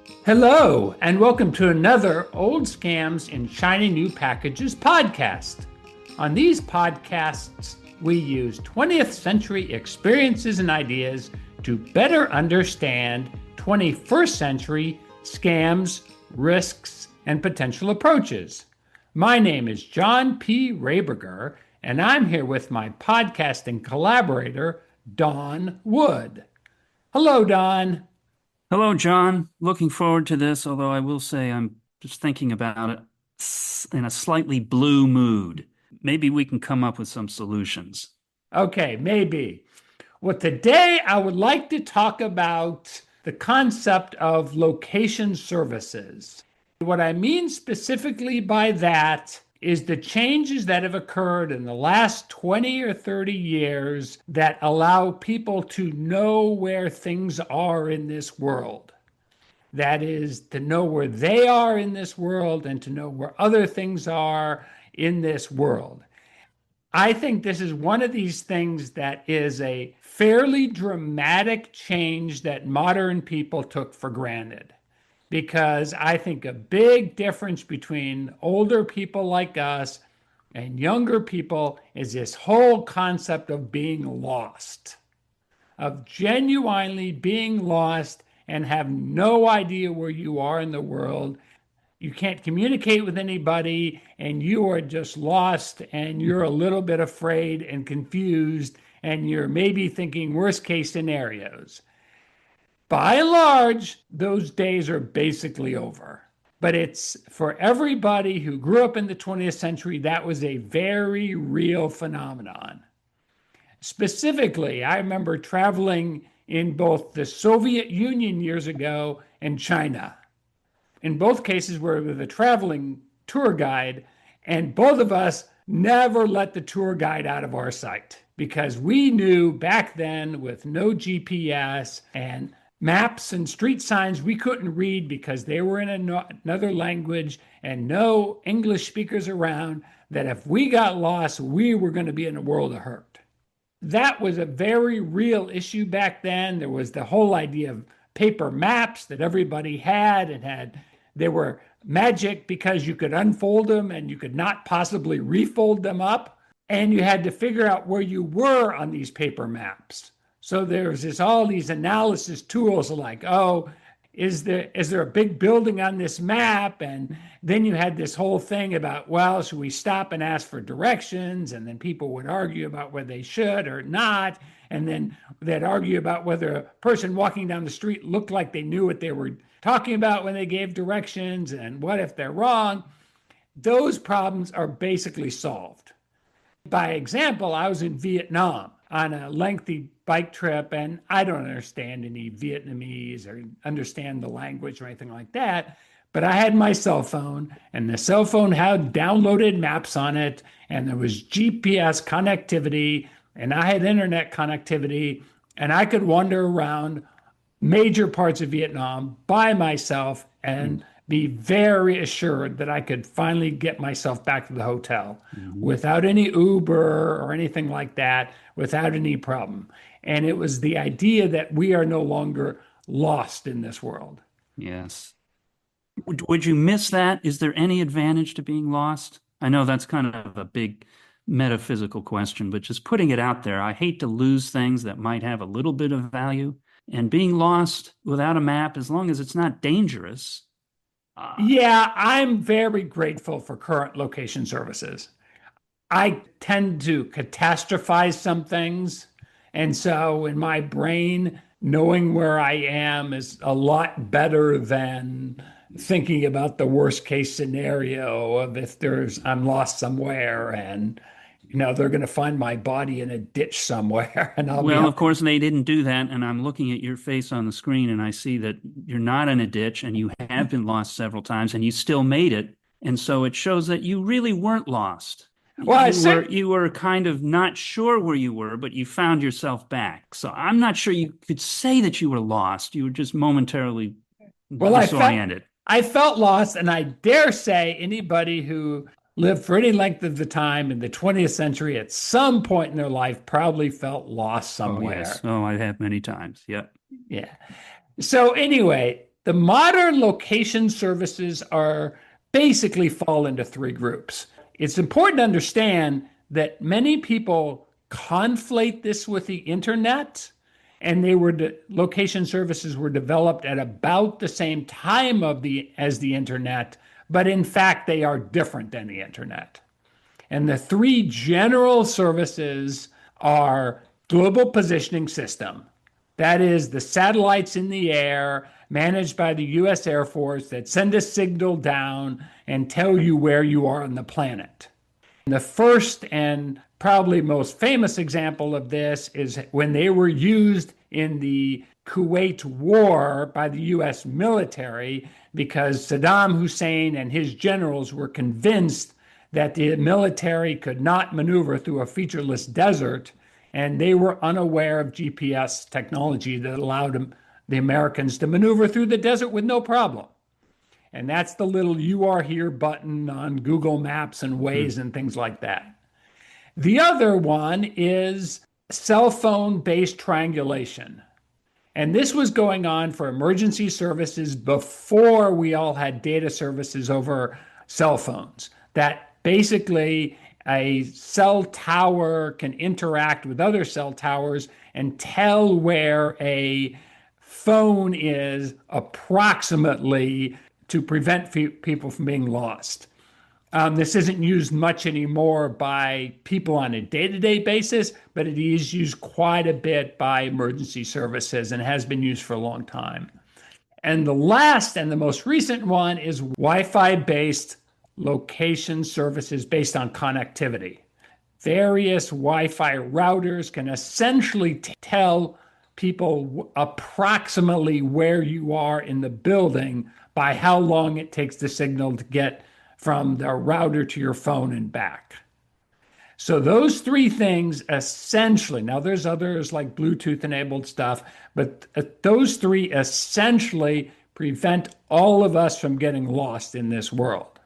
Hello, and welcome to another Old Scams in Shiny New Packages podcast. On these podcasts, we use 20th century experiences and ideas to better understand 21st century scams, risks, and potential approaches. My name is John P. Raberger, and I'm here with my podcasting collaborator, Dawn Wood. Hello, Dawn. Hello, John. Looking forward to this, although I will say I'm just thinking about it in a slightly blue mood. Maybe we can come up with some solutions. Okay, maybe. Well, today I would like to talk about the concept of location services. What I mean specifically by that is the changes that have occurred in the last 20 or 30 years that allow people to know where things are in this world. That is, to know where they are in this world and to know where other things are in this world. I think this is one of these things that is a fairly dramatic change that modern people took for granted. Because I think a big difference between older people like us and younger people is this whole concept of being lost, of genuinely being lost and have no idea where you are in the world. You can't communicate with anybody and you are just lost and you're a little bit afraid and confused and you're maybe thinking worst case scenarios. By and large, those days are basically over. But it's for everybody who grew up in the 20th century, that was a very real phenomenon. Specifically, I remember traveling in both the Soviet Union years ago and China. In both cases, we were with a traveling tour guide, and both of us never let the tour guide out of our sight because we knew back then with no GPS and maps and street signs we couldn't read because they were in another language and no English speakers around, that if we got lost, we were going to be in a world of hurt. That was a very real issue back then. There was the whole idea of paper maps that everybody had they were magic because you could unfold them and you could not possibly refold them up. And you had to figure out where you were on these paper maps. So there's all these analysis tools like, oh, is there a big building on this map? And then you had this whole thing about, well, should we stop and ask for directions? And then people would argue about whether they should or not. And then they'd argue about whether a person walking down the street looked like they knew what they were talking about when they gave directions. And what if they're wrong? Those problems are basically solved. By example, I was in Vietnam on a lengthy bike trip, and I don't understand any Vietnamese or understand the language or anything like that. But I had my cell phone, and the cell phone had downloaded maps on it, and there was GPS connectivity, and I had internet connectivity, and I could wander around major parts of Vietnam by myself and be very assured that I could finally get myself back to the hotel without any Uber or anything like that, without any problem. And it was the idea that we are no longer lost in this world. Yes. Would you miss that? Is there any advantage to being lost? I know that's kind of a big metaphysical question, but just putting it out there, I hate to lose things that might have a little bit of value. And being lost without a map, as long as it's not dangerous. Yeah, I'm very grateful for current location services. I tend to catastrophize some things. And so in my brain, knowing where I am is a lot better than thinking about the worst case scenario of if I'm lost somewhere and they're going to find my body in a ditch somewhere and I'll be Well, out. of course, they didn't do that. And I'm looking at your face on the screen and I see that you're not in a ditch and you have been lost several times and you still made it. And so it shows that you really weren't lost. Well, You were kind of not sure where you were, but you found yourself back. So I'm not sure you could say that you were lost. You were just momentarily well, disoriented. I felt lost, and I dare say anybody who lived for any length of the time in the 20th century at some point in their life probably felt lost Oh, somewhere. yes. Oh, I have many times. Yep. Yeah. So anyway, The modern location services are basically fall into three groups. It's important to understand that many people conflate this with the internet, and location services were developed at about the same time as the internet, but in fact they are different than the internet. And the three general services are global positioning system. That is the satellites in the air managed by the US Air Force that send a signal down and tell you where you are on the planet. The first and probably most famous example of this is when they were used in the Kuwait War by the US military because Saddam Hussein and his generals were convinced that the military could not maneuver through a featureless desert, and they were unaware of GPS technology that allowed the Americans to maneuver through the desert with no problem. And that's the little "you are here" button on Google Maps and Hmm. Waze and things like that. The other one is cell phone based triangulation. And this was going on for emergency services before we all had data services over cell phones. That basically a cell tower can interact with other cell towers and tell where a phone is approximately to prevent people from being lost. This isn't used much anymore by people on a day-to-day basis, but it is used quite a bit by emergency services and has been used for a long time. And the last and the most recent one is Wi-Fi based location services based on connectivity. Various Wi-Fi routers can essentially tell people approximately where you are in the building by how long it takes the signal to get from the router to your phone and back. So those three things essentially, now there's others like Bluetooth enabled stuff, but those three essentially prevent all of us from getting lost in this world.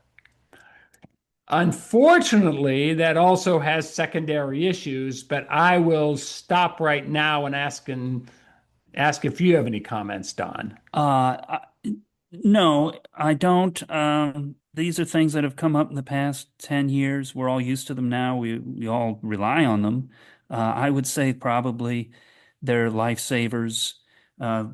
Unfortunately, that also has secondary issues, but I will stop right now and ask if you have any comments, Don. No, I don't. These are things that have come up in the past 10 years. We're all used to them now. We all rely on them. I would say probably they're lifesavers.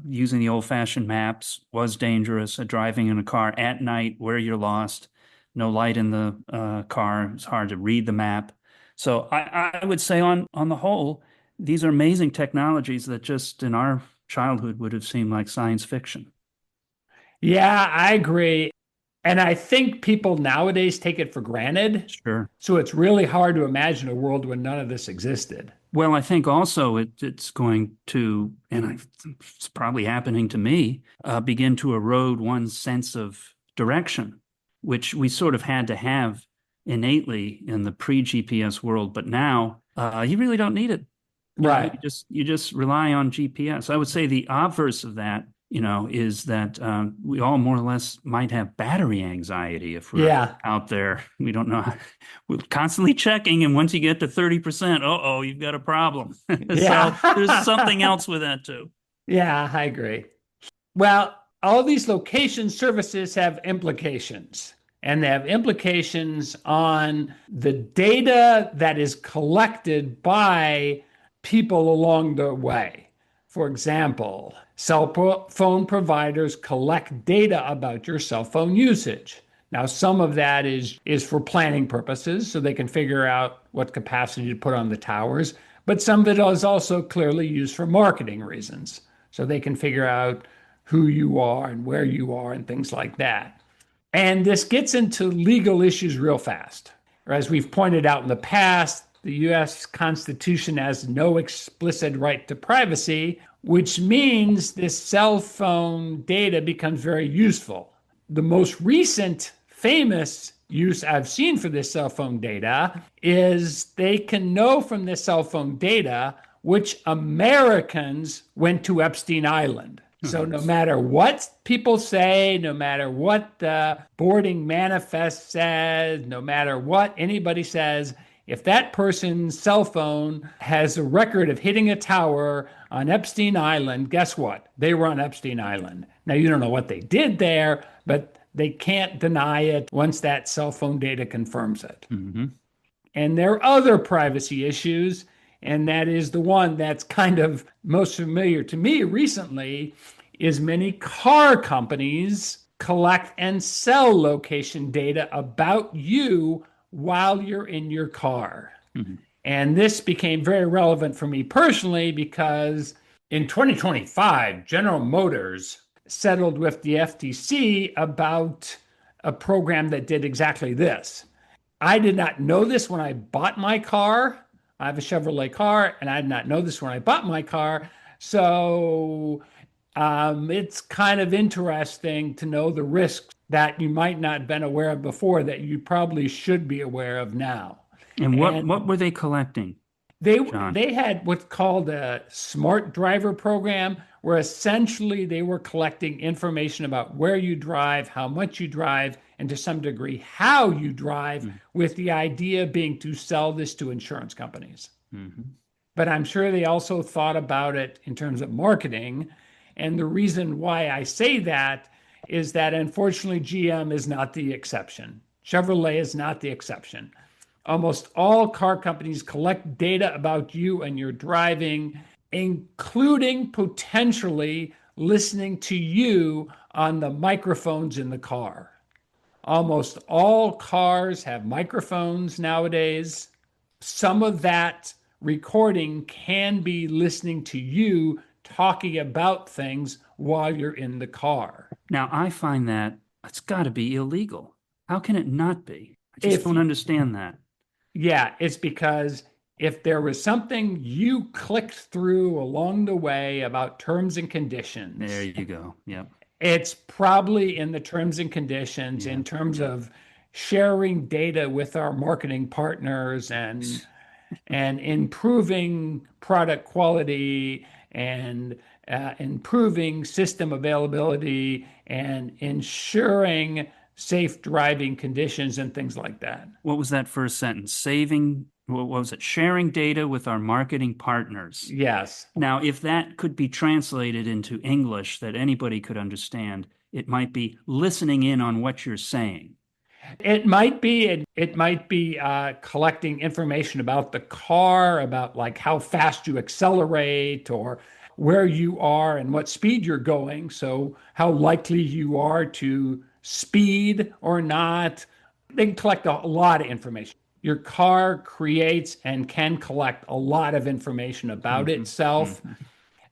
Using the old-fashioned maps was dangerous. Driving in a car at night where you're lost, no light in the car. It's hard to read the map. So I would say on the whole, these are amazing technologies that just in our childhood would have seemed like science fiction. Yeah, I agree. And I think people nowadays take it for granted. Sure. So it's really hard to imagine a world where none of this existed. Well, I think also it's going to, and it's probably happening to me, begin to erode one's sense of direction, which we sort of had to have innately in the pre-GPS world. But now you really don't need it. Right. You just rely on GPS. I would say the obverse of that, is that we all more or less might have battery anxiety if we're Yeah. out there. We don't know. We're constantly checking, and once you get to 30%, uh-oh, you've got a problem. So there's Yeah. something else with that too. Yeah, I agree. Well, all these location services have implications, and they have implications on the data that is collected by people along the way. For example, phone providers collect data about your cell phone usage. Now, some of that is for planning purposes, so they can figure out what capacity to put on the towers, but some of it is also clearly used for marketing reasons, so they can figure out who you are and where you are and things like that. And this gets into legal issues real fast. As we've pointed out in the past, the US Constitution has no explicit right to privacy, which means this cell phone data becomes very useful. The most recent famous use I've seen for this cell phone data is they can know from this cell phone data which Americans went to Epstein Island. So no matter what people say, no matter what the boarding manifest says, no matter what anybody says, if that person's cell phone has a record of hitting a tower on Epstein Island, guess what? They were on Epstein Island. Now, you don't know what they did there, but they can't deny it once that cell phone data confirms it. Mm-hmm. And there are other privacy issues, and that is the one that's kind of most familiar to me recently is many car companies collect and sell location data about you while you're in your car. Mm-hmm. And this became very relevant for me personally because in 2025, General Motors settled with the FTC about a program that did exactly this. I did not know this when I bought my car. I have a Chevrolet car, and I did not know this when I bought my car. So it's kind of interesting to know the risks that you might not have been aware of before that you probably should be aware of now. And what And were they collecting, they John? they had what's called a smart driver program, where essentially they were collecting information about where you drive, how much you drive, and to some degree how you drive, with the idea being to sell this to insurance companies. Mm-hmm. But I'm sure they also thought about it in terms of marketing. And the reason why I say that is that unfortunately GM is not the exception. Chevrolet is not the exception. Almost all car companies collect data about you and your driving, including potentially listening to you on the microphones in the car. Almost all cars have microphones nowadays. Some of that recording can be listening to you talking about things while you're in the car. Now, I find that it's got to be illegal. How can it not be? I just If don't understand that. Yeah, it's because if there was something you clicked through along the way about terms and There conditions, you go. Yep. it's probably in the terms and conditions Yeah. in terms of sharing data with our marketing partners and improving product quality and improving system availability and ensuring safe driving conditions and things like that. What was that first sentence? What was it? Sharing data with our marketing partners. Yes. Now, if that could be translated into English that anybody could understand, it might be listening in on what you're saying. It might be collecting information about the car, about like how fast you accelerate or where you are and what speed you're going. So how likely you are to speed or not. They can collect a lot of information. Your car creates and can collect a lot of information about Mm-hmm. itself. Mm-hmm.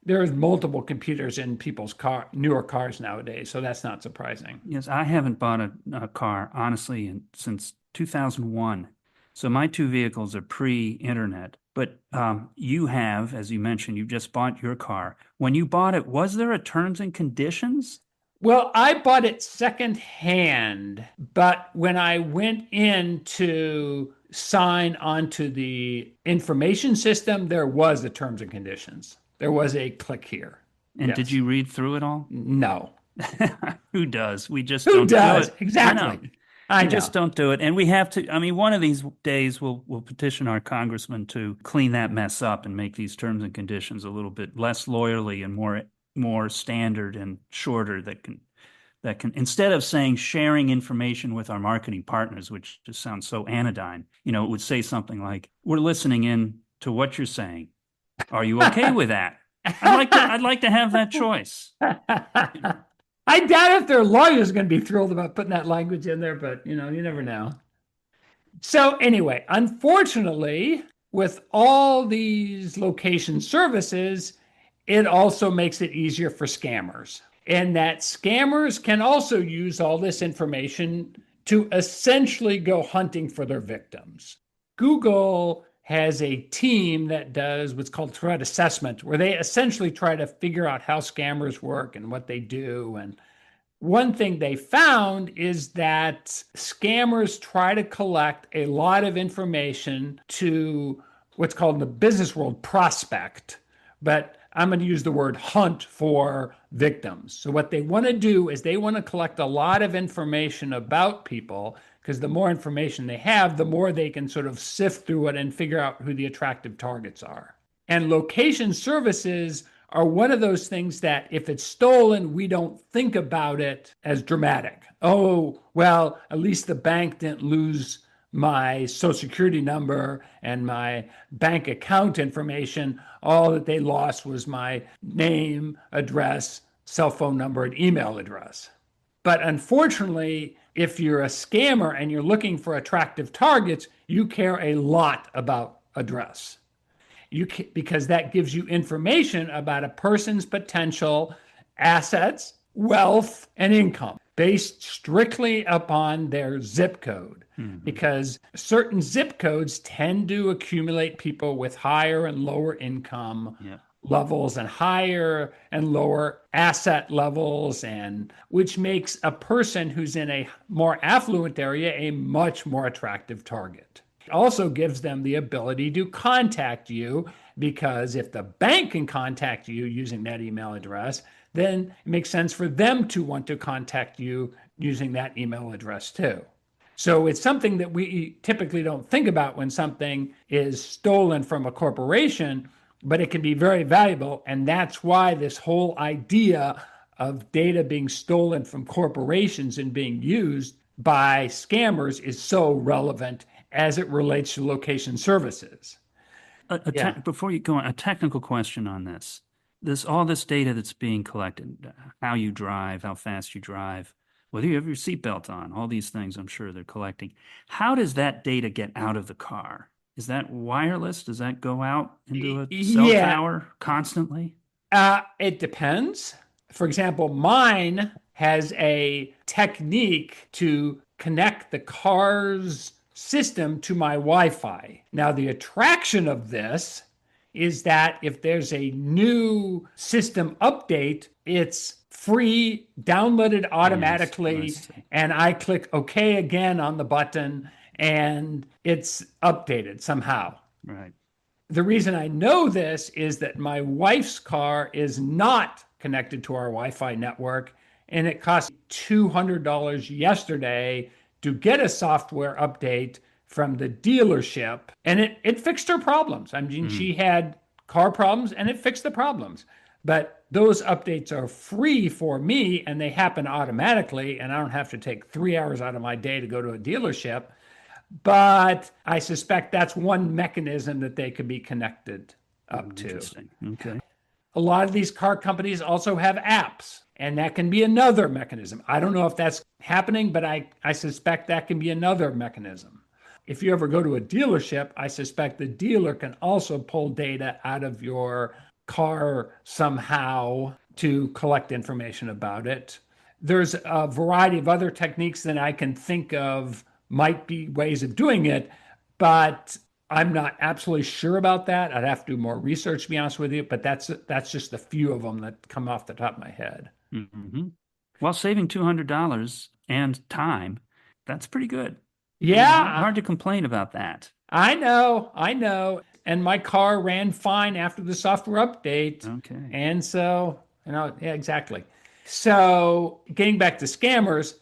There's multiple computers in people's newer cars nowadays, so that's not surprising. Yes, I haven't bought a car, honestly, since 2001. So my two vehicles are pre-internet. But you have, as you mentioned, you just bought your car. When you bought it, was there a terms and conditions? Well, I bought it secondhand, but when I went in to sign onto the information system, there was the terms and conditions. There was a click here. And did Yes. you read through it all? No. Who does? We just Who don't do does? it. I know. Exactly. I We know. just don't do it. And we have to, I mean, one of these days we'll petition our congressman to clean that mess up and make these terms and conditions a little bit less lawyerly and more standard and shorter that can instead of saying sharing information with our marketing partners, which just sounds so anodyne, it would say something like, we're listening in to what you're saying. Are you okay with that? I'd like to have that choice. I doubt if their lawyer's going to be thrilled about putting that language in there, but you never know. So anyway, unfortunately, with all these location services, it also makes it easier for scammers. And that scammers can also use all this information to essentially go hunting for their victims. Google has a team that does what's called threat assessment, where they essentially try to figure out how scammers work and what they do. And one thing they found is that scammers try to collect a lot of information to what's called in the business world prospect, but I'm going to use the word hunt for victims. So what they want to do is they want to collect a lot of information about people because the more information they have, the more they can sort of sift through it and figure out who the attractive targets are. And location services are one of those things that if it's stolen, we don't think about it as dramatic. Oh, well, at least the bank didn't lose my social security number and my bank account information. All that they lost was my name, address, cell phone number, and email address. But unfortunately, if you're a scammer and you're looking for attractive targets, you care a lot about address. Because that gives you information about a person's potential assets, wealth, and income based strictly upon their zip code. Mm-hmm. Because certain zip codes tend to accumulate people with higher and lower income levels and higher and lower asset levels, and which makes a person who's in a more affluent area a much more attractive target. It also gives them the ability to contact you, because if the bank can contact you using that email address, then it makes sense for them to want to contact you using that email address too. So it's something that we typically don't think about when something is stolen from a corporation, but it can be very valuable. And that's why this whole idea of data being stolen from corporations and being used by scammers is so relevant as it relates to location services. Before you go on, a technical question on this. All this data that's being collected, how you drive, how fast you drive, whether you have your seatbelt on, all these things I'm sure they're collecting. How does that data get out of the car? Is that wireless? Does that go out into a cell tower constantly? It depends. For example, mine has a technique to connect the car's system to my Wi-Fi. Now, the attraction of this is that if there's a new system update, it's free, downloaded automatically, yes, and I click OK again on the button, and it's updated somehow. Right. The reason I know this is that my wife's car is not connected to our Wi-Fi network, and it cost $200 yesterday to get a software update from the dealership, and it fixed her problems. I mean, she had car problems, and it fixed the problems. But those updates are free for me, and they happen automatically, and I don't have to take 3 hours out of my day to go to a dealership. But I suspect that's one mechanism that they could be connected up to. Interesting. Okay. A lot of these car companies also have apps, and that can be another mechanism. I don't know if that's happening, but I suspect that can be another mechanism. If you ever go to a dealership, I suspect the dealer can also pull data out of your car somehow to collect information about it. There's a variety of other techniques that I can think of might be ways of doing it, but I'm not absolutely sure about that. I'd have to do more research, to be honest with you, but that's just a few of them that come off the top of my head. Mm-hmm. Well, saving $200 and time, that's pretty good. Yeah. Hard to complain about that. I know. And my car ran fine after the software update. Okay. And so, yeah, exactly. So getting back to scammers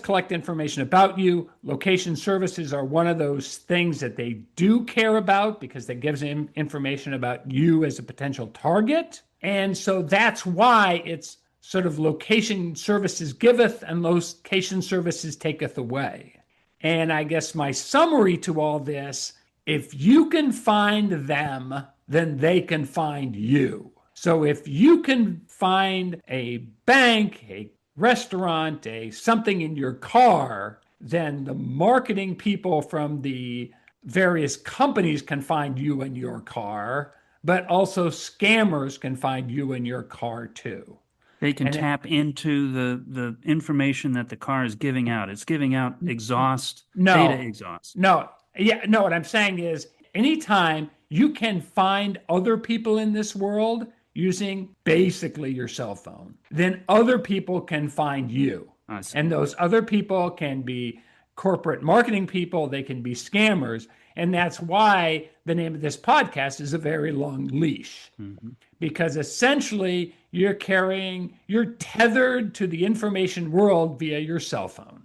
collect information about you. Location services are one of those things that they do care about because that gives them information about you as a potential target. And so that's why it's sort of location services giveth and location services taketh away. And I guess my summary to all this, if you can find them, then they can find you. So if you can find a bank, a restaurant, something in your car, then the marketing people from the various companies can find you in your car, but also scammers can find you in your car too. They can tap into the information that the car is giving out. It's giving out data exhaust. No. What I'm saying is anytime you can find other people in this world using basically your cell phone, then other people can find you. And those other people can be corporate marketing people, they can be scammers. And that's why the name of this podcast is A Very Long Leash. Mm-hmm. Because essentially you're tethered to the information world via your cell phone.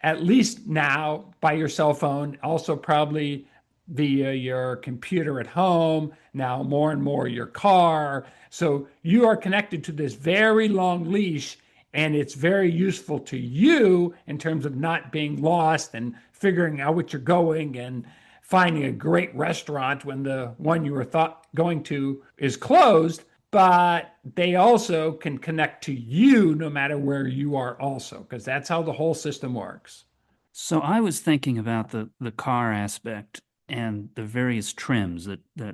at least now by your cell phone, also probably via your computer at home, now more and more your car. So you are connected to this very long leash, and it's very useful to you in terms of not being lost and figuring out what you're going and finding a great restaurant when the one you were thought going to is closed. But they also can connect to you no matter where you are also, because that's how the whole system works. So I was thinking about the car aspect and the various trims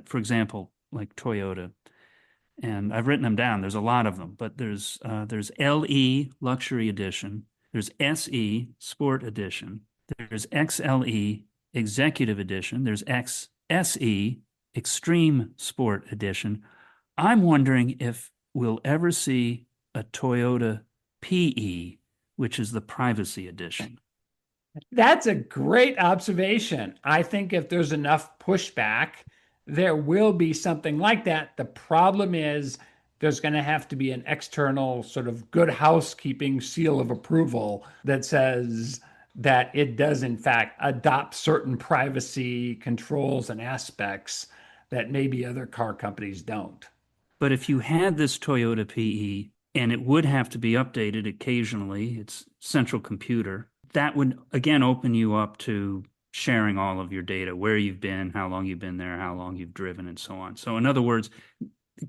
for example, like Toyota, and I've written them down. There's a lot of them, but there's LE Luxury Edition, there's SE Sport Edition, there's XLE Executive Edition, there's XSE Extreme Sport Edition. I'm wondering if we'll ever see a Toyota PE, which is the Privacy Edition. That's a great observation. I think if there's enough pushback, there will be something like that. The problem is there's going to have to be an external sort of good housekeeping seal of approval that says that it does, in fact, adopt certain privacy controls and aspects that maybe other car companies don't. But if you had this Toyota PE and it would have to be updated occasionally, it's central computer, that would again open you up to sharing all of your data, where you've been, how long you've been there, how long you've driven, and so on. So in other words,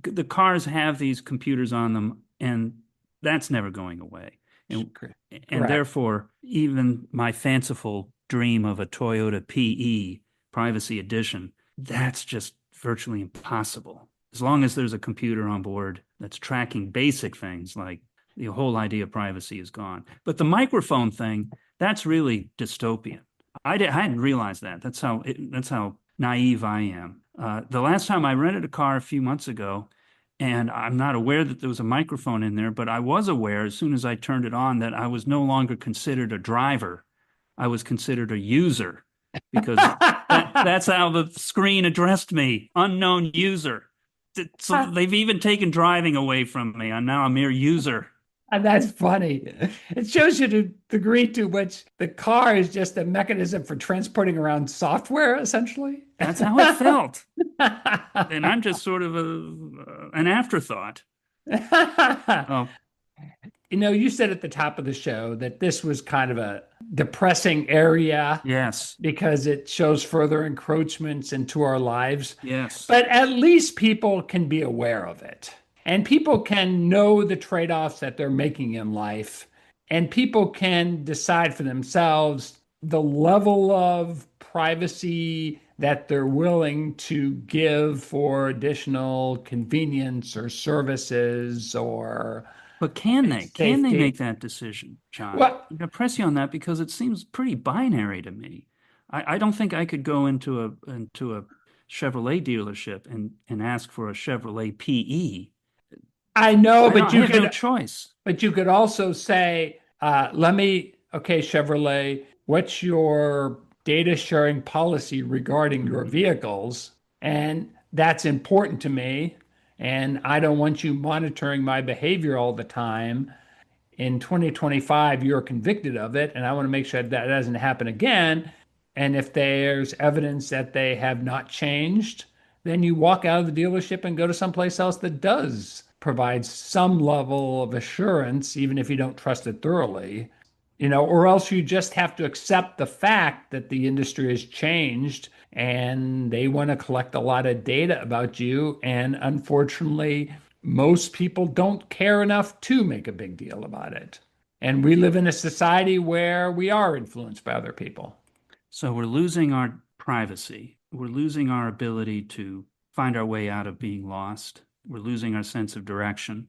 the cars have these computers on them, and that's never going away. And, and Correct. therefore, even my fanciful dream of a Toyota PE Privacy Edition, that's just virtually impossible. As long as there's a computer on board that's tracking basic things, like the whole idea of privacy is gone. But the microphone thing, that's really dystopian. I hadn't realized that. That's how naive I am. The last time I rented a car a few months ago, and I'm not aware that there was a microphone in there, but I was aware as soon as I turned it on that I was no longer considered a driver. I was considered a user because that's how the screen addressed me, unknown user. So they've even taken driving away from me. I'm now a mere user. And that's funny. It shows you the degree to which the car is just a mechanism for transporting around software, essentially. That's how it felt. And I'm just sort of an afterthought. Oh, You said at the top of the show that this was kind of a depressing area yes, because it shows further encroachments into our lives. yes. But at least people can be aware of it. And people can know the trade offs that they're making in life. And people can decide for themselves the level of privacy that they're willing to give for additional convenience or services or But can they? Can they safety. make that decision, John? Well, I'm going to press you on that because it seems pretty binary to me. I don't think I could go into a Chevrolet dealership and ask for a Chevrolet PE. I know, I have no choice. but you could also say, okay, Chevrolet, what's your data sharing policy regarding your vehicles? And that's important to me. And I don't want you monitoring my behavior all the time. In 2025, you're convicted of it. And I want to make sure that doesn't happen again. And if there's evidence that they have not changed, then you walk out of the dealership and go to someplace else that does provide some level of assurance, even if you don't trust it thoroughly, or else you just have to accept the fact that the industry has changed and they want to collect a lot of data about you. And unfortunately, most people don't care enough to make a big deal about it. And we live in a society where we are influenced by other people. So we're losing our privacy. We're losing our ability to find our way out of being lost. We're losing our sense of direction.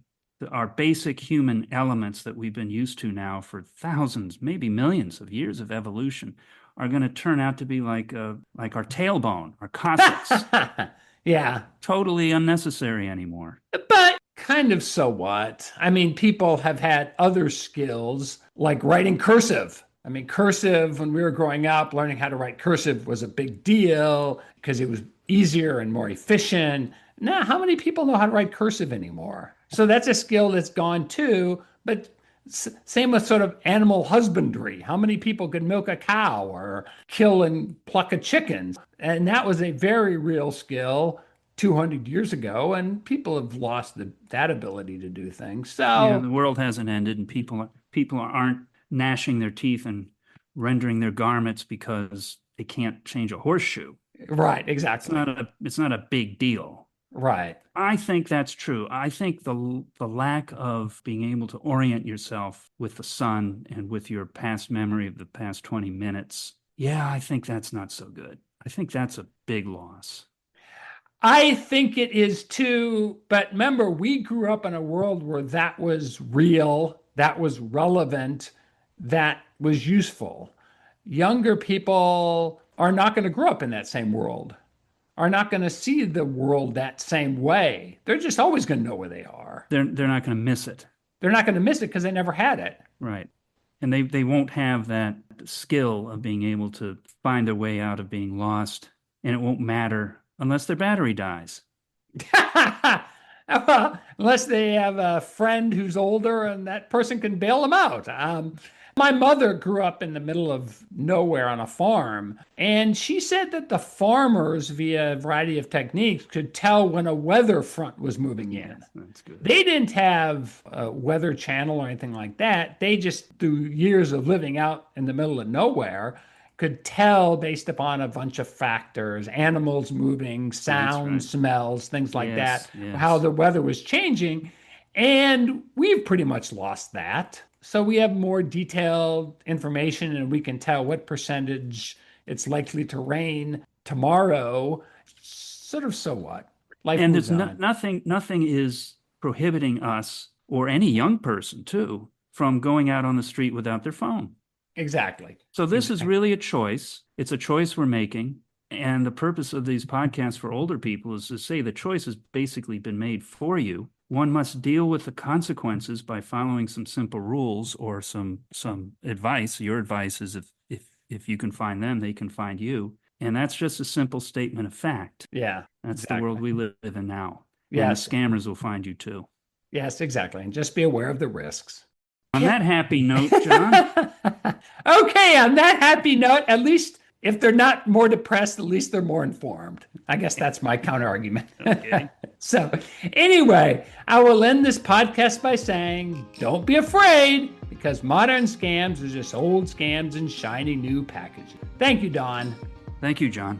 Our basic human elements that we've been used to now for thousands, maybe millions of years of evolution are going to turn out to be like our tailbone, our coccyx. Yeah. Totally unnecessary anymore. But kind of so what? I mean, people have had other skills like writing cursive. I mean, cursive, when we were growing up, learning how to write cursive was a big deal because it was easier and more efficient. Now, how many people know how to write cursive anymore? So that's a skill that's gone too. But Same with sort of animal husbandry. How many people could milk a cow or kill and pluck a chicken? And that was a very real skill 200 years ago, and people have lost that ability to do things. Yeah, So, the world hasn't ended, and people aren't gnashing their teeth and rendering their garments because they can't change a horseshoe. right, It's exactly. not a big deal. Right. I think that's true. I think the lack of being able to orient yourself with the sun and with your past memory of the past 20 minutes, yeah, I think that's not so good. I think that's a big loss. I think it is too, but remember, we grew up in a world where that was real, that was relevant, that was useful. Younger people are not going to grow up in that same world, are not going to see the world that same way. They're just always going to know where they are. They're not going to miss it. They're not going to miss it because they never had it. Right. And they won't have that skill of being able to find a way out of being lost, and it won't matter unless their battery dies. Well, unless they have a friend who's older and that person can bail them out. My mother grew up in the middle of nowhere on a farm, and she said that the farmers, via a variety of techniques, could tell when a weather front was moving in. Yes, that's good. They didn't have a weather channel or anything like that. They just, through years of living out in the middle of nowhere, could tell based upon a bunch of factors, animals moving, That's sound, right. smells, things like Yes, that, how yes. the weather was changing. And we've pretty much lost that. So we have more detailed information and we can tell what percentage it's likely to rain tomorrow. Sort of, so what? Life And moves on. nothing is prohibiting us or any young person too from going out on the street without their phone. Exactly. So this is Exactly. really a choice. It's a choice we're making. And the purpose of these podcasts for older people is to say the choice has basically been made for you. One must deal with the consequences by following some simple rules or some advice. Your advice is if you can find them, they can find you. And that's just a simple statement of fact. Yeah, That's the world exactly. we live in now. And the Yes. scammers will find you too. Yes, exactly. And just be aware of the risks. On Okay. that happy note, John, Okay, on that happy note, at least if they're not more depressed, at least they're more informed. I guess that's my counter argument. okay. So, anyway, I will end this podcast by saying don't be afraid because modern scams are just old scams in shiny new packaging. Thank you, Don. Thank you, John.